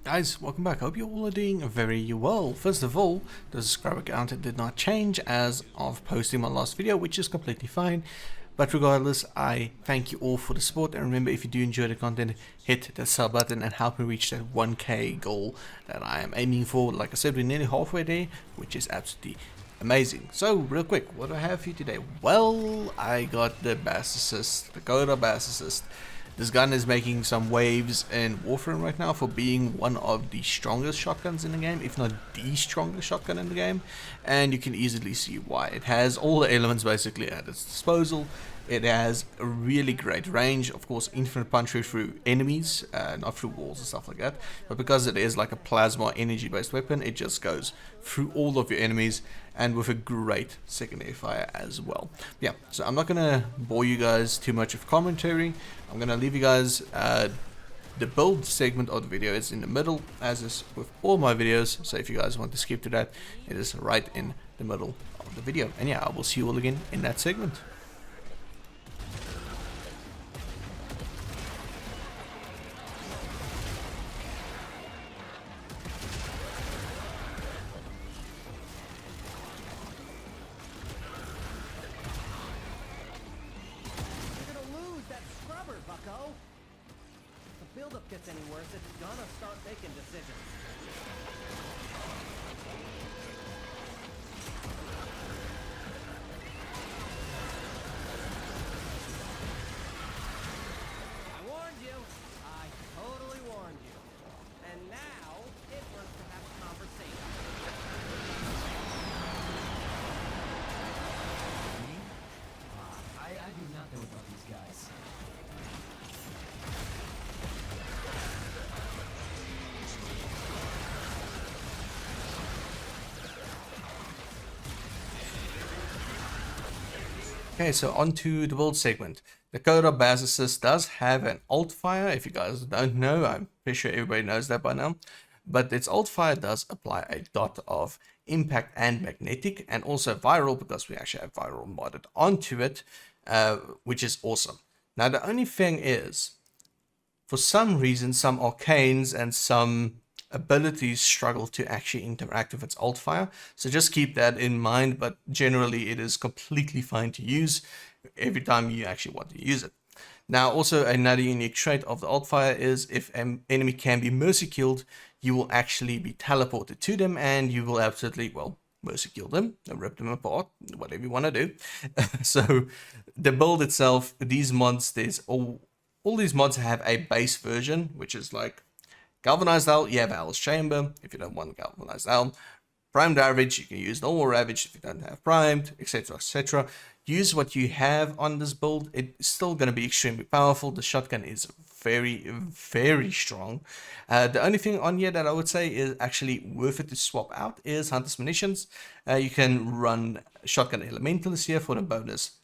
Guys, welcome back. Hope you all are doing very well. First of all, the subscriber count did not change as of posting my last video, which is completely fine. But regardless, I thank you all for the support, and remember, if you do enjoy the content, hit the sub button and help me reach that 1k goal that I am aiming for. Like I said, we're nearly halfway there, which is absolutely amazing. So real quick, what do I have for you today? Well, I got the Bassocyst, the Coda Bassocyst. This gun is making some waves in Warframe right now for being one of the strongest shotguns in the game, if not the strongest shotgun in the game, and you can easily see why. It has all the elements basically at its disposal. It has a really great range, of course, infinite punch through enemies, not through walls and stuff like that, but because it is like a plasma energy based weapon, it just goes through all of your enemies, and with a great secondary fire as well. Yeah, so I'm not gonna bore you guys too much with commentary. I'm gonna leave you guys the build segment of the video is in the middle, as is with all my videos, so if you guys want to skip to that, it is right in the middle of the video. And yeah, I will see you all again in that segment. Buildup gets any worse, it's gonna start making decisions. I warned you. I totally warned you. And now, it wants to have a conversation. Me? I do not know about these guys. Okay, so on to the build segment. The Coda Bassocyst does have an alt fire. If you guys don't know, I'm pretty sure everybody knows that by now. But its alt fire does apply a dot of impact and magnetic, and also viral, because we actually have viral modded onto it, which is awesome. Now the only thing is, for some reason, some arcanes and some abilities struggle to actually interact with its alt fire, so just keep that in mind. But generally it is completely fine to use every time you actually want to use it. Now also another unique trait of the alt fire is, if an enemy can be mercy killed, you will actually be teleported to them, and you will absolutely, well, mercy kill them, rip them apart, whatever you want to do. So the build itself, these mods, there's all these mods have a base version, which is like Galvanized Hull. You have Alice Chamber if you don't want Galvanized Hull. Primed Ravage, you can use normal Ravage if you don't have Primed, etc, etc. Use what you have on this build. It's still going to be extremely powerful. The shotgun is very, very strong. The only thing on here that I would say is actually worth it to swap out is Hunter's Munitions. You can run Shotgun Elementalist here for the bonus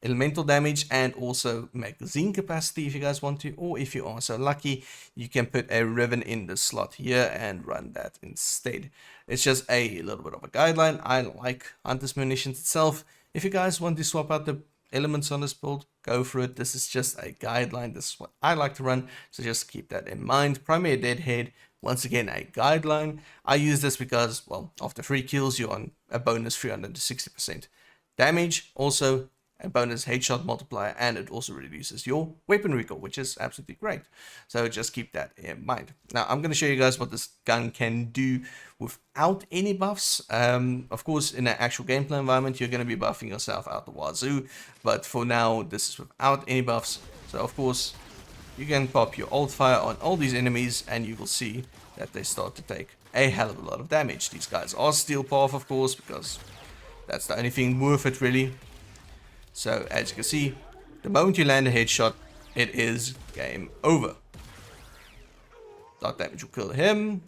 elemental damage and also magazine capacity if you guys want to, or if you are so lucky, you can put a ribbon in the slot here and run that instead. It's just a little bit of a guideline. I like Hunter's Munitions itself. If you guys want to swap out the elements on this build, go for it. This is just a guideline. This is what I like to run, so just keep that in mind. Primary Deadhead, once again a guideline. I use this because, well, after 3 kills you're on a bonus 360% damage, also a bonus headshot multiplier, and it also reduces your weapon recoil, which is absolutely great. So just keep that in mind. Now I'm going to show you guys what this gun can do without any buffs. Of course, in an actual gameplay environment, you're going to be buffing yourself out the wazoo, but for now, this is without any buffs. So of course, you can pop your alt fire on all these enemies, and you will see that they start to take a hell of a lot of damage. These guys are steel path, of course, because that's the only thing worth it, really. So as you can see, the moment you land a headshot, it is game over. Dot damage will kill him.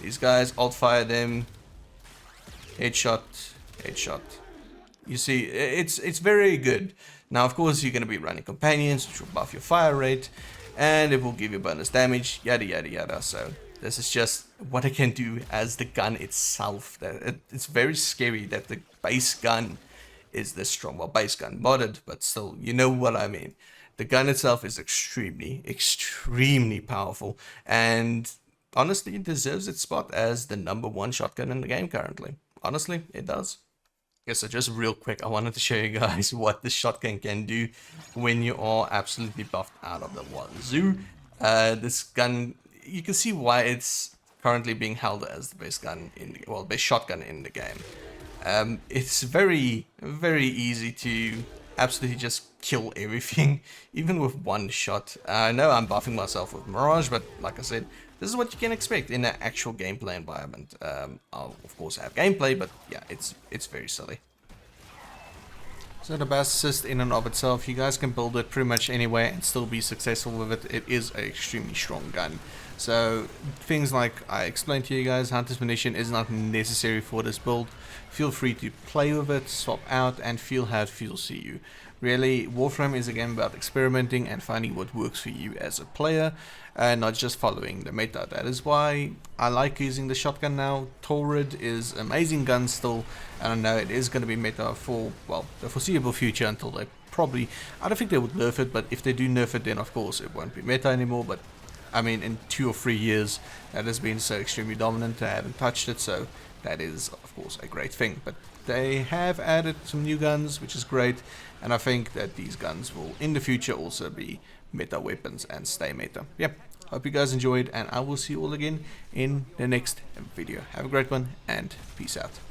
These guys, alt fire them. Headshot, headshot. You see, it's very good. Now, of course, you're going to be running companions, which will buff your fire rate, and it will give you bonus damage, yada yada yada. So this is just what it can do as the gun itself. It's very scary that the base gun is this strong. Well, base gun modded, but still, you know what I mean. The gun itself is extremely, extremely powerful, and honestly, it deserves its spot as the #1 shotgun in the game currently. Honestly, it does. Okay, so just real quick, I wanted to show you guys what the shotgun can do when you are absolutely buffed out of the wazoo. This gun, you can see why it's currently being held as the best gun in the, well, best shotgun in the game. It's very, very easy to absolutely just kill everything, even with one shot. I know I'm buffing myself with Mirage, but like I said, this is what you can expect in an actual gameplay environment. I'll of course have gameplay, but yeah, it's very silly. So the Bassocyst in and of itself, you guys can build it pretty much anywhere and still be successful with it. It is an extremely strong gun. So things like I explained to you guys, Hunter's Munition is not necessary for this build. Feel free to play with it, swap out, and feel how it feels to you. Really, Warframe is a game about experimenting and finding what works for you as a player, and not just following the meta. That is why I like using the shotgun now. Torrid is an amazing gun still, and I know it is going to be meta for, well, the foreseeable future until they probably, I don't think they would nerf it, but if they do nerf it, then of course it won't be meta anymore. But I mean, in 2 or 3 years, that has been so extremely dominant, I haven't touched it, so that is, of course, a great thing. But they have added some new guns, which is great, and I think that these guns will, in the future, also be meta weapons and stay meta. Yep, hope you guys enjoyed, and I will see you all again in the next video. Have a great one, and peace out.